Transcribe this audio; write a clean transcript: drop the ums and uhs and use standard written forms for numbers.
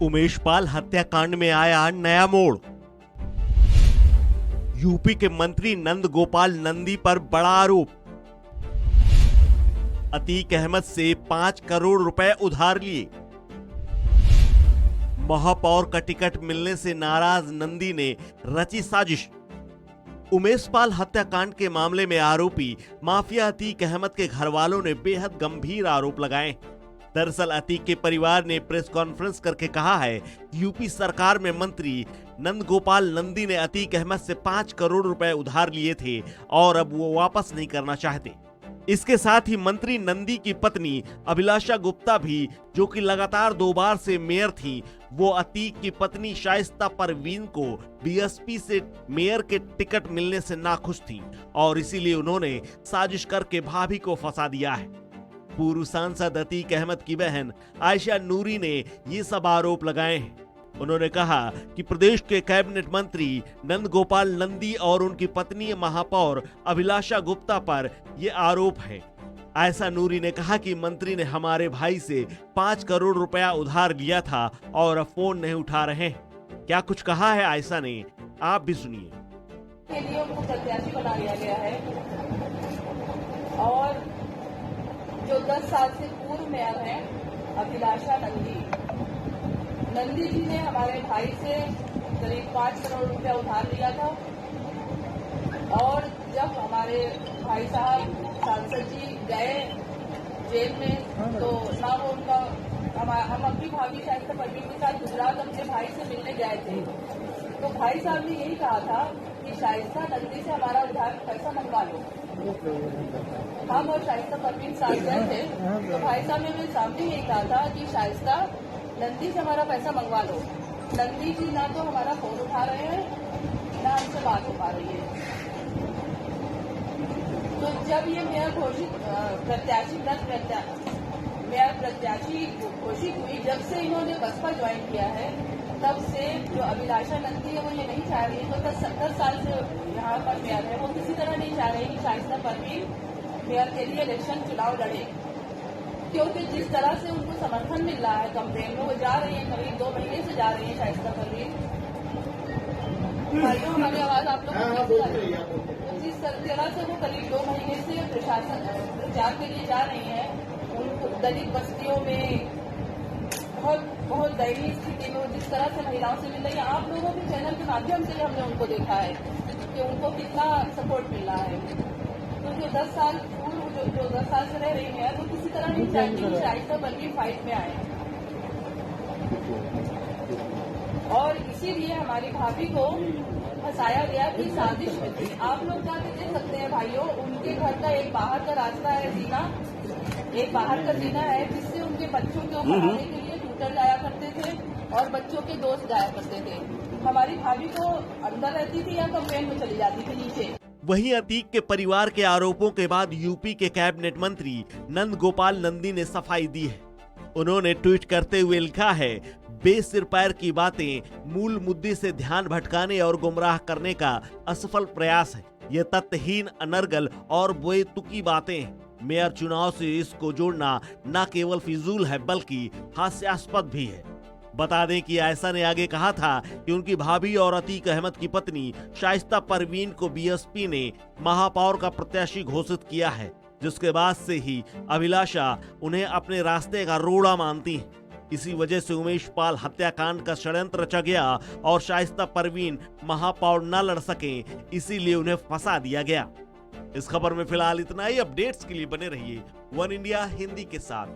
उमेश पाल हत्याकांड में आया नया मोड़। यूपी के मंत्री नंद गोपाल नंदी पर बड़ा आरोप। अतीक अहमद से 5 करोड़ रुपए उधार लिए। महापौर का टिकट मिलने से नाराज नंदी ने रची साजिश। उमेश पाल हत्याकांड के मामले में आरोपी माफिया अतीक अहमद के घर वालों ने बेहद गंभीर आरोप लगाए। दरअसल अतीक के परिवार ने प्रेस कॉन्फ्रेंस करके कहा है कि यूपी सरकार में मंत्री नंद गोपाल नंदी ने अतीक अहमद से 5 करोड़ रुपए उधार लिए थे और अब वो वापस नहीं करना चाहते। इसके साथ ही मंत्री नंदी की पत्नी अभिलाषा गुप्ता भी, जो कि लगातार 2 बार से मेयर थी, वो अतीक की पत्नी शाइस्ता परवीन को बीएसपी से मेयर के टिकट मिलने से नाखुश थी और इसीलिए उन्होंने साजिश करके भाभी को फंसा दिया है। पूर्व सांसद अतीक अहमद की बहन आयशा नूरी ने ये सब आरोप लगाए हैं। उन्होंने कहा कि प्रदेश के कैबिनेट मंत्री नंद गोपाल नंदी और उनकी पत्नी महापौर अभिलाषा गुप्ता पर ये आरोप है। आयशा नूरी ने कहा कि मंत्री ने हमारे भाई से 5 करोड़ रुपया उधार लिया था और अब फोन नहीं उठा रहे हैं। क्या कुछ कहा है आयशा ने, आप भी सुनिए। के लिए उनको प्रत्याशी बना दिया गया है और जो 10 साल से पूर्व मेयर हैं अभिलाषा नंदी जी ने हमारे भाई से करीब 5 करोड़ रुपया उधार लिया था और जब हमारे भाई साहब सांसद जी गए जेल में तो ना वो उनका हम अपनी भाभी शाइस्ता परवीन के साथ गुजरात अपने भाई से मिलने गए थे, तो भाई साहब ने यही कहा था कि शाइस्ता नंदी से हमारा उधार पैसा मंगवा लो। हम और शाइस्ता परवीन साथ गए थे तो भाई साहब ने मेरे सामने यही कहा था कि शाइस्ता नंदी से हमारा पैसा मंगवा लो। नंदी जी ना तो हमारा फोन उठा रहे हैं ना हमसे बात हो पा रही है। तो जब ये मेयर प्रत्याशी घोषित हुई, जब से इन्होंने बसपा ज्वाइन किया है, तब से जो अभिलाषा नंदी है वो ये नहीं चाह रही है, तो 70 साल से यहाँ पर मेयर है, वो किसी तरह नहीं चाह रही कि शाइस्ता परवीन मेयर के लिए इलेक्शन चुनाव लड़े, क्योंकि जिस तरह से उनको समर्थन मिल रहा है कैंपेन में, वो जा रही है, करीब 2 महीने से जा रही है शाइस्ता परवीन। भाइयों, हमारी आवाज आप लोग तो जिस तरह से वो करीब 2 महीने से प्रचार के लिए जा रही है, उनको दलित बस्तियों में बहुत दयनीय स्थिति में जिस तरह से महिलाओं से मिल रही है, आप लोगों के चैनल के माध्यम से हमने उनको देखा है कि उनको कितना सपोर्ट मिल रहा है। तो जो 10 साल पूर्व जो 10 साल से रह रही है, वो किसी तरह नहीं चाहती कि शाइस्ता परवीन फाइट में आए और इसीलिए हमारी भाभी को फंसाया गया कि साजिश में थी। आप लोग जाके देख सकते हैं भाइयों, उनके घर का एक बाहर का रास्ता है, जीना, एक बाहर का जीना है, जिससे उनके बच्चों को पढ़ाने के लिए ट्यूटर जाया करते थे और बच्चों के दोस्त जाया करते थे। हमारी भाभी को अंदर रहती थी या कैंपेन में चली जाती थी नीचे। वहीं अतीक के परिवार के आरोपों के बाद यूपी के कैबिनेट मंत्री नंद गोपाल नंदी ने सफाई दी है। उन्होंने ट्वीट करते हुए लिखा है, बेसिर पैर की बातें मूल मुद्दे से ध्यान भटकाने और गुमराह करने का असफल प्रयास है। ये तथ्यहीन, अनर्गल और बेतुकी बातें हैं। मेयर चुनाव से इसको जोड़ना न केवल फिजूल है बल्कि हास्यास्पद भी है। बता दें कि आयशा ने आगे कहा था कि उनकी भाभी और अतीक अहमद की पत्नी शाइस्ता परवीन को बीएसपी ने महापौर का प्रत्याशी घोषित किया है, जिसके बाद से ही अभिलाषा उन्हें अपने रास्ते का रोड़ा मानती है। इसी वजह से उमेश पाल हत्याकांड का षड्यंत्र रचा गया और शाइस्ता परवीन महापौर न लड़ सके, इसीलिए उन्हें फंसा दिया गया। इस खबर में फिलहाल इतना ही। अपडेट्स के लिए बने रहिए वन इंडिया हिंदी के साथ।